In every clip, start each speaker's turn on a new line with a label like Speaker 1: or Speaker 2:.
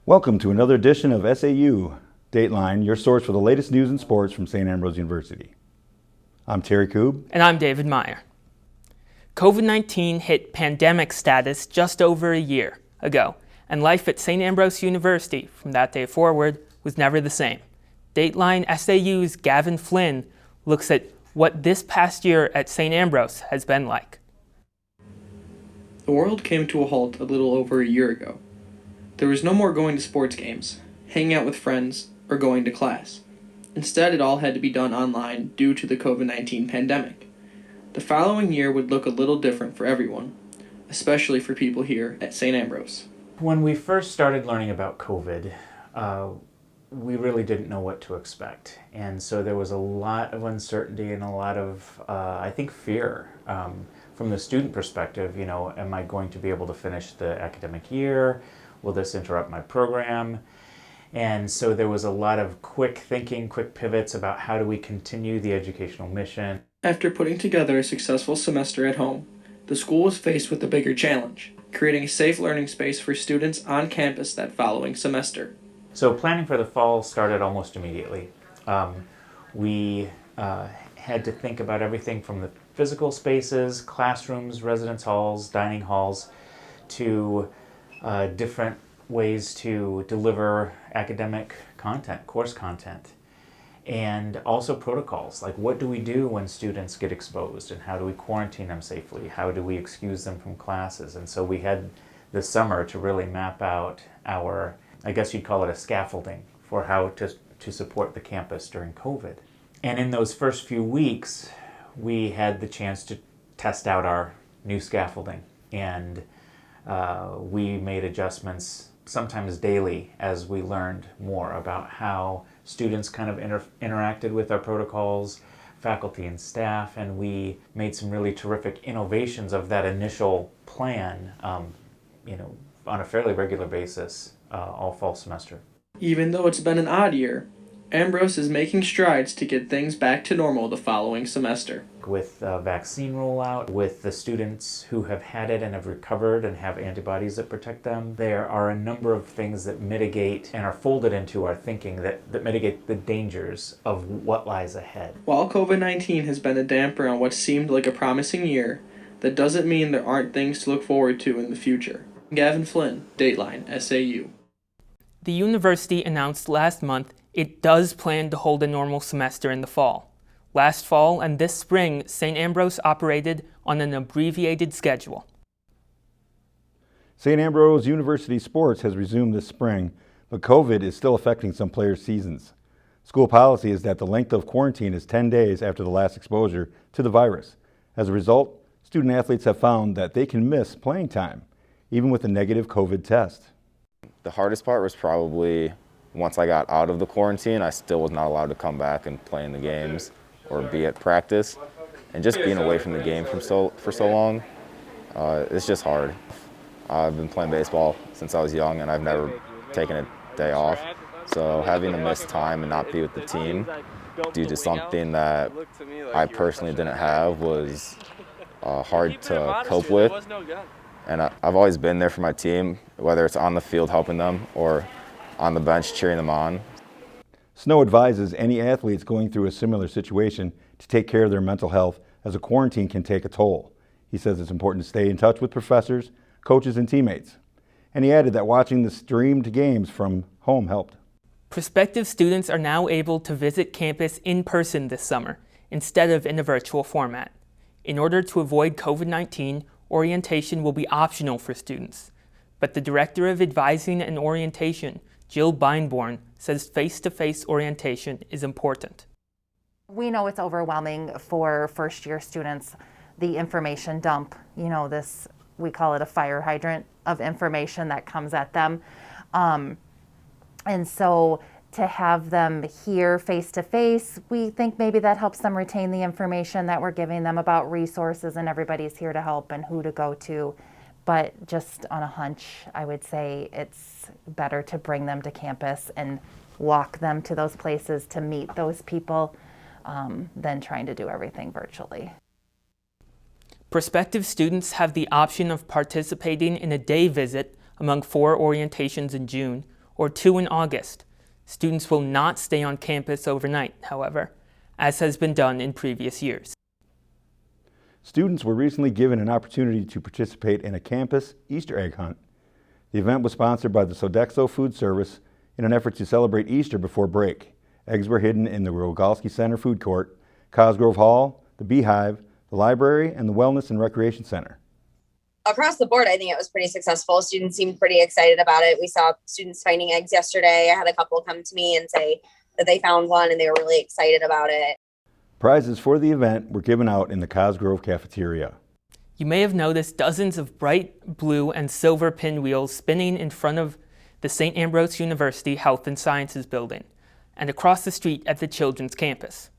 Speaker 1: Welcome to another edition of SAU Dateline, your source for the latest news and sports from St. Ambrose University. I'm Terry Koob.
Speaker 2: And I'm David Meyer. COVID-19 hit pandemic status just over a year ago, and life at St. Ambrose University from that day forward was never the same. Dateline SAU's Gavin Flynn looks at what this past year at St. Ambrose has been like.
Speaker 3: The world came to a halt a little over a year ago. There was no more going to sports games, hanging out with friends, or going to class. Instead, it all had to be done online due to the COVID-19 pandemic. The following year would look a little different for everyone, especially for people here at St. Ambrose.
Speaker 4: When we first started learning about COVID, we really didn't know what to expect. And so there was a lot of uncertainty and a lot of, I think, fear. From the student perspective, am I going to be able to finish the academic year? Will this interrupt my program? And so there was a lot of quick thinking, quick pivots about how do we continue the educational mission.
Speaker 3: After putting together a successful semester at home, the school was faced with a bigger challenge, creating a safe learning space for students on campus that following semester.
Speaker 4: So planning for the fall started almost immediately. We had to think about everything from the physical spaces, classrooms, residence halls, dining halls, to different ways to deliver academic content, course content, and also protocols, like what do we do when students get exposed and how do we quarantine them safely? How do we excuse them from classes? And so we had this summer to really map out our, I guess you'd call it a scaffolding for how to support the campus during COVID. And in those first few weeks, we had the chance to test out our new scaffolding, and we made adjustments sometimes daily as we learned more about how students kind of interacted with our protocols, faculty and staff, and we made some really terrific innovations of that initial plan, on a fairly regular basis all fall semester.
Speaker 3: Even though it's been an odd year, Ambrose is making strides to get things back to normal the following semester.
Speaker 4: With vaccine rollout, with the students who have had it and have recovered and have antibodies that protect them, there are a number of things that mitigate and are folded into our thinking that mitigate the dangers of what lies ahead.
Speaker 3: While COVID-19 has been a damper on what seemed like a promising year, that doesn't mean there aren't things to look forward to in the future. Gavin Flynn, Dateline SAU.
Speaker 2: The university announced last month it does plan to hold a normal semester in the fall. Last fall and this spring, St. Ambrose operated on an abbreviated schedule.
Speaker 1: St. Ambrose University sports has resumed this spring, but COVID is still affecting some players' seasons. School policy is that the length of quarantine is 10 days after the last exposure to the virus. As a result, student athletes have found that they can miss playing time, even with a negative COVID test.
Speaker 5: The hardest part was probably once I got out of the quarantine, I still was not allowed to come back and play in the games or be at practice. And just being away from the game for so long, it's just hard. I've been playing baseball since I was young, and I've never taken a day off. So having to miss time and not be with the team due to something that I personally didn't have was hard to cope with. And I've always been there for my team, whether it's on the field helping them or on the bench cheering them on.
Speaker 1: Snow advises any athletes going through a similar situation to take care of their mental health, as a quarantine can take a toll. He says it's important to stay in touch with professors, coaches, and teammates. And he added that watching the streamed games from home helped.
Speaker 2: Prospective students are now able to visit campus in person this summer, instead of in a virtual format. In order to avoid COVID-19, orientation will be optional for students. But the Director of Advising and Orientation, Jill Beinborn, says face-to-face orientation is important.
Speaker 6: We know it's overwhelming for first-year students, the information dump, we call it a fire hydrant of information that comes at them. And so to have them here face-to-face, we think maybe that helps them retain the information that we're giving them about resources, and everybody's here to help and who to go to. But just on a hunch, I would say it's better to bring them to campus and walk them to those places to meet those people than trying to do everything virtually.
Speaker 2: Prospective students have the option of participating in a day visit among 4 orientations in June, or 2 in August. Students will not stay on campus overnight, however, as has been done in previous years.
Speaker 1: Students were recently given an opportunity to participate in a campus Easter egg hunt. The event was sponsored by the Sodexo Food Service in an effort to celebrate Easter before break. Eggs were hidden in the Rogalski Center Food Court, Cosgrove Hall, the Beehive, the library, and the Wellness and Recreation Center.
Speaker 7: Across the board, I think it was pretty successful. Students seemed pretty excited about it. We saw students finding eggs yesterday. I had a couple come to me and say that they found one and they were really excited about it.
Speaker 1: Prizes for the event were given out in the Cosgrove cafeteria.
Speaker 2: You may have noticed dozens of bright blue and silver pinwheels spinning in front of the St. Ambrose University Health and Sciences building and across the street at the Children's Campus.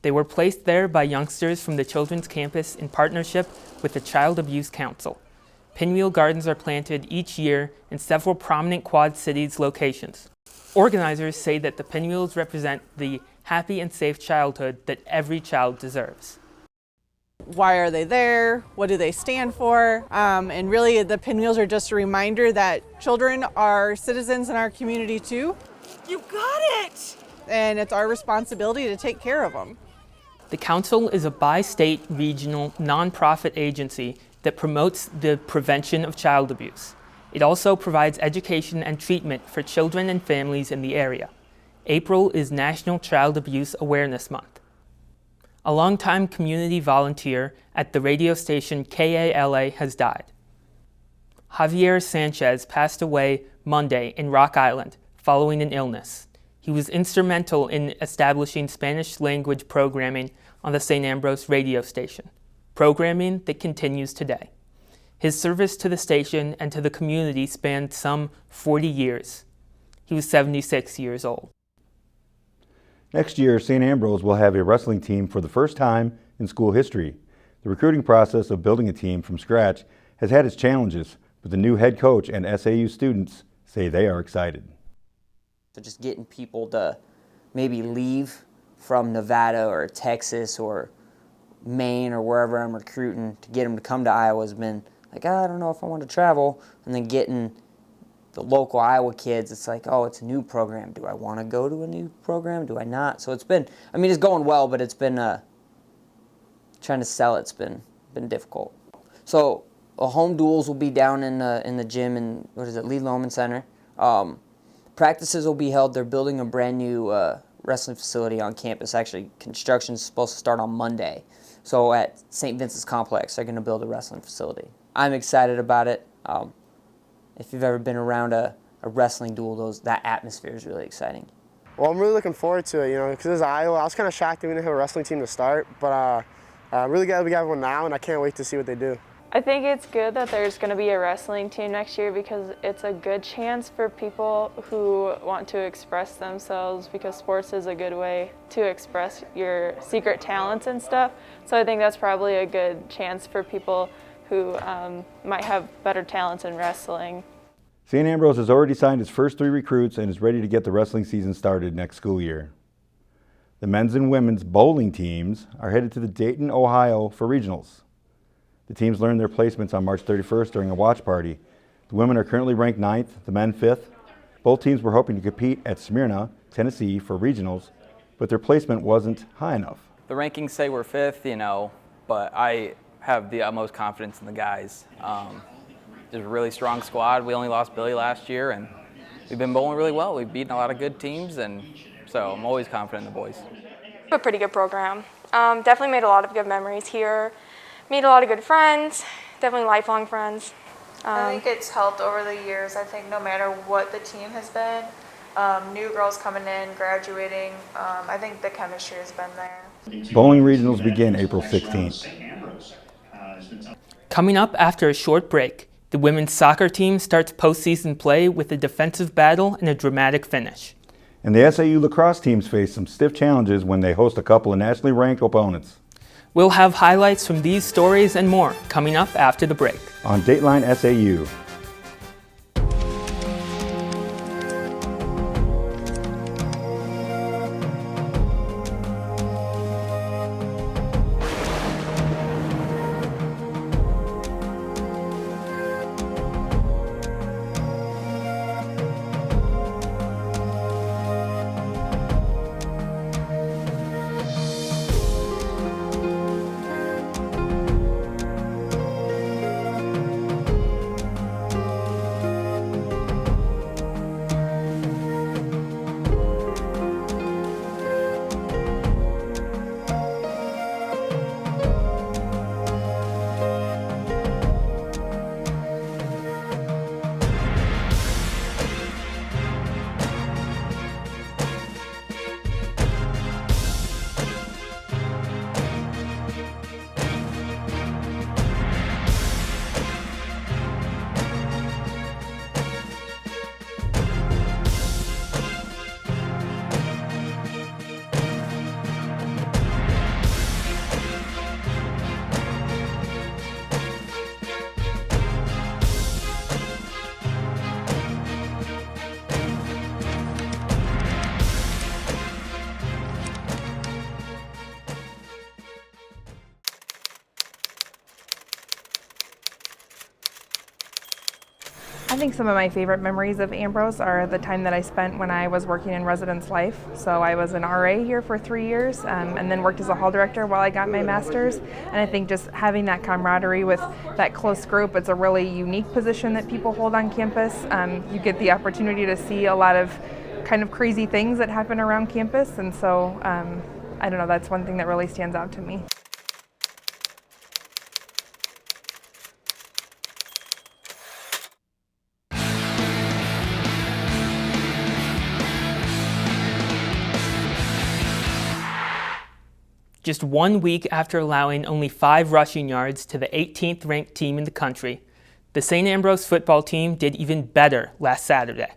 Speaker 2: They were placed there by youngsters from the Children's Campus in partnership with the Child Abuse Council. Pinwheel gardens are planted each year in several prominent Quad Cities locations. Organizers say that the pinwheels represent the happy and safe childhood that every child deserves.
Speaker 8: Why are they there? What do they stand for? And really the pinwheels are just a reminder that children are citizens in our community too.
Speaker 9: You got it!
Speaker 8: And it's our responsibility to take care of them.
Speaker 2: The Council is a bi-state regional nonprofit agency that promotes the prevention of child abuse. It also provides education and treatment for children and families in the area. April is National Child Abuse Awareness Month. A longtime community volunteer at the radio station KALA has died. Javier Sanchez passed away Monday in Rock Island following an illness. He was instrumental in establishing Spanish language programming on the St. Ambrose radio station, programming that continues today. His service to the station and to the community spanned some 40 years. He was 76 years old.
Speaker 1: Next year, St. Ambrose will have a wrestling team for the first time in school history. The recruiting process of building a team from scratch has had its challenges, but the new head coach and SAU students say they are excited.
Speaker 10: So just getting people to maybe leave from Nevada or Texas or Maine or wherever I'm recruiting to get them to come to Iowa has been like, I don't know if I want to travel. And then getting the local Iowa kids, it's like, oh, it's a new program. Do I want to go to a new program? Do I not? So it's been, I mean, it's going well, but it's been, trying to sell it's been difficult. So home duels will be down in the gym in, Lee Lohman Center. Practices will be held. They're building a brand new wrestling facility on campus. Actually, construction is supposed to start on Monday. So at St. Vincent's Complex, they're going to build a wrestling facility. I'm excited about it. If you've ever been around a wrestling duel, that atmosphere is really exciting.
Speaker 11: Well, I'm really looking forward to it, because it's Iowa. I was kind of shocked that we didn't have a wrestling team to start, but I'm really glad we got one now, and I can't wait to see what they do.
Speaker 12: I think it's good that there's going to be a wrestling team next year because it's a good chance for people who want to express themselves, because sports is a good way to express your secret talents and stuff. So I think that's probably a good chance for people who might have better talents in wrestling.
Speaker 1: St. Ambrose has already signed its first 3 recruits and is ready to get the wrestling season started next school year. The men's and women's bowling teams are headed to the Dayton, Ohio for regionals. The teams learned their placements on March 31st during a watch party. The women are currently ranked 9th, the men 5th. Both teams were hoping to compete at Smyrna, Tennessee for regionals, but their placement wasn't high enough.
Speaker 13: The rankings say we're 5th, but I have the utmost confidence in the guys. There's a really strong squad. We only lost Billy last year, and we've been bowling really well. We've beaten a lot of good teams, and so I'm always confident in the boys.
Speaker 12: A pretty good program. Definitely made a lot of good memories here. Made a lot of good friends, definitely lifelong friends.
Speaker 14: I think it's helped over the years. I think no matter what the team has been, new girls coming in, graduating, I think the chemistry has been there.
Speaker 1: Bowling regionals begin April 16th.
Speaker 2: Coming up after a short break, the women's soccer team starts postseason play with a defensive battle and a dramatic finish.
Speaker 1: And the SAU lacrosse teams face some stiff challenges when they host a couple of nationally ranked opponents.
Speaker 2: We'll have highlights from these stories and more coming up after the break.
Speaker 1: On Dateline SAU.
Speaker 15: think some of my favorite memories of Ambrose are the time that I spent when I was working in residence life. So I was an RA here for 3 years and then worked as a hall director while I got my master's. And I think just having that camaraderie with that close group, it's a really unique position that people hold on campus. You get the opportunity to see a lot of kind of crazy things that happen around campus. And so, I don't know, that's one thing that really stands out to me.
Speaker 2: Just 1 week after allowing only 5 rushing yards to the 18th ranked team in the country, the St. Ambrose football team did even better last Saturday.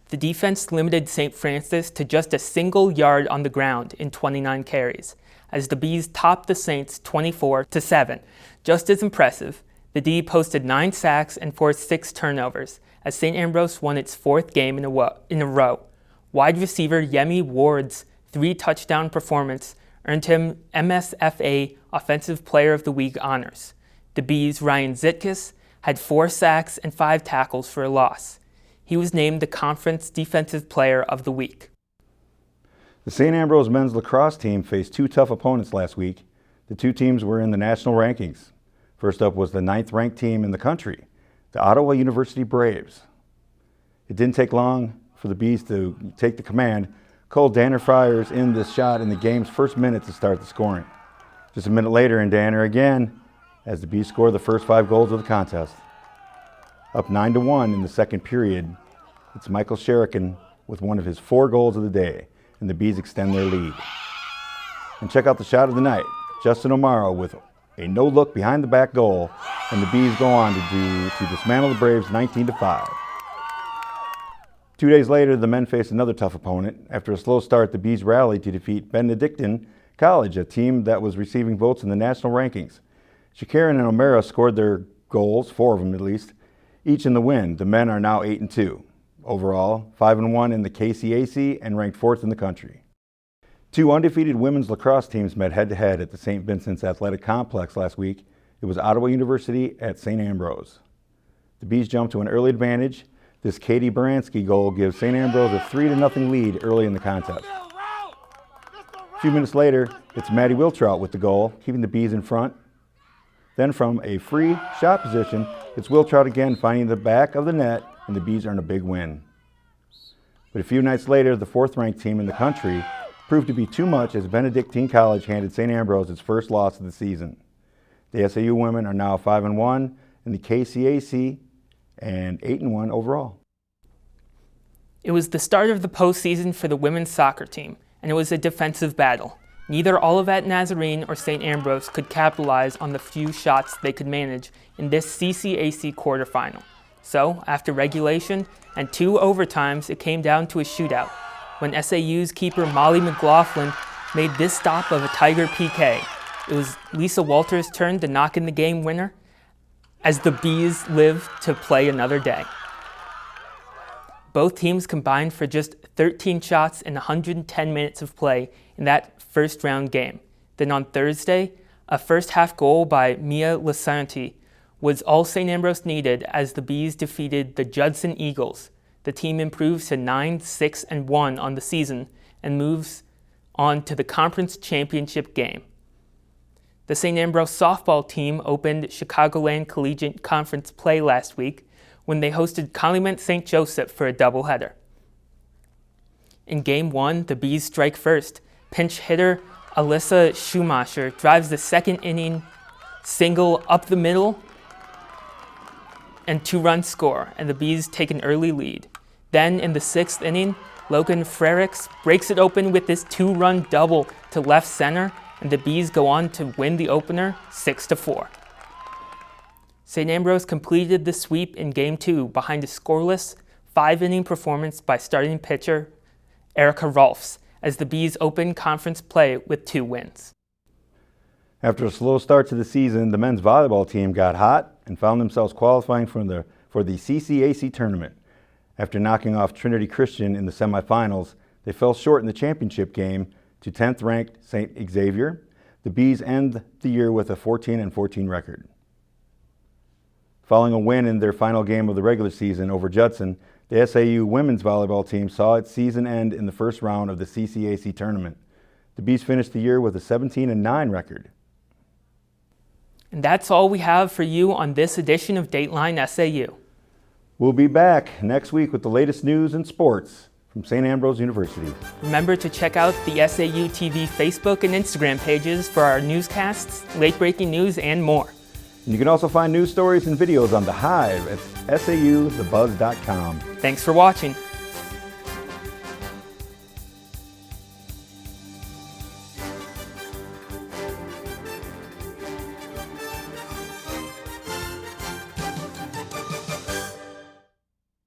Speaker 2: The defense limited St. Francis to just a single yard on the ground in 29 carries, as the Bees topped the Saints 24-7. Just as impressive, the D posted 9 sacks and forced 6 turnovers, as St. Ambrose won its 4th game in a row. Wide receiver Yemi Ward's 3-touchdown performance earned him MSFA Offensive Player of the Week honors. The Bees' Ryan Zitkus had 4 sacks and 5 tackles for a loss. He was named the Conference Defensive Player of the Week.
Speaker 1: The St. Ambrose men's lacrosse team faced 2 tough opponents last week. The 2 teams were in the national rankings. First up was the 9th ranked team in the country, the Ottawa University Braves. It didn't take long for the Bees to take the command. Cole Danner fires in this shot in the game's first minute to start the scoring. Just a minute later, and Danner again, as the Bees score the first 5 goals of the contest. Up 9-1 in the second period, it's Michael Sherikan with one of his 4 goals of the day, and the Bees extend their lead. And check out the shot of the night, Justin O'Mara with a no-look behind the back goal, and the Bees go on to dismantle the Braves 19-5. 2 days later, the men faced another tough opponent. After a slow start, the Bees rallied to defeat Benedictine College, a team that was receiving votes in the national rankings. Shakaran and O'Mara scored their goals, 4 of them at least, each in the win. The men are now 8-2. Overall, 5-1 in the KCAC and ranked 4th in the country. 2 undefeated women's lacrosse teams met head-to-head at the St. Vincent's Athletic Complex last week. It was Ottawa University at St. Ambrose. The Bees jumped to an early advantage. This Katie Baranski goal gives St. Ambrose a 3-0 lead early in the contest. A few minutes later, it's Maddie Wiltrout with the goal, keeping the Bees in front. Then from a free shot position, it's Wiltrout again finding the back of the net, and the Bees earn a big win. But a few nights later, the 4th-ranked team in the country proved to be too much as Benedictine College handed St. Ambrose its first loss of the season. The SAU women are now 5-1 in the KCAC and 8-1 overall.
Speaker 2: It was the start of the postseason for the women's soccer team, and it was a defensive battle. Neither Olivet Nazarene or St. Ambrose could capitalize on the few shots they could manage in this CCAC quarterfinal. So, after regulation and 2 overtimes, it came down to a shootout, when SAU's keeper Molly McLaughlin made this stop of a Tiger PK. It was Lisa Walters' turn to knock in the game winner, as the Bees live to play another day. Both teams combined for just 13 shots in 110 minutes of play in that first round game. Then on Thursday, a first half goal by Mia Lasanti was all St. Ambrose needed as the Bees defeated the Judson Eagles. The team improves to 9-6-1 on the season and moves on to the conference championship game. The St. Ambrose softball team opened Chicagoland Collegiate Conference play last week when they hosted Calumet St. Joseph for a doubleheader. In Game 1, the Bees strike first. Pinch hitter Alyssa Schumacher drives the second inning single up the middle and 2-run score, and the Bees take an early lead. Then in the 6th inning, Logan Frericks breaks it open with this 2-run double to left center, and the Bees go on to win the opener 6-4. St. Ambrose completed the sweep in Game 2 behind a scoreless 5-inning performance by starting pitcher Erica Rolfs, as the Bees opened conference play with 2 wins.
Speaker 1: After a slow start to the season, the men's volleyball team got hot and found themselves qualifying for the CCAC tournament. After knocking off Trinity Christian in the semifinals, they fell short in the championship game to 10th-ranked St. Xavier. The Bees end the year with a 14-14 record. Following a win in their final game of the regular season over Judson, the SAU women's volleyball team saw its season end in the first round of the CCAC tournament. The Bees finished the year with a 17-9 record.
Speaker 2: And that's all we have for you on this edition of Dateline SAU.
Speaker 1: We'll be back next week with the latest news and sports from St. Ambrose University.
Speaker 2: Remember to check out the SAUtv Facebook and Instagram pages for our newscasts, late-breaking news, and more.
Speaker 1: And you can also find news stories and videos on The Hive at SAUthebuzz.com.
Speaker 2: Thanks for watching.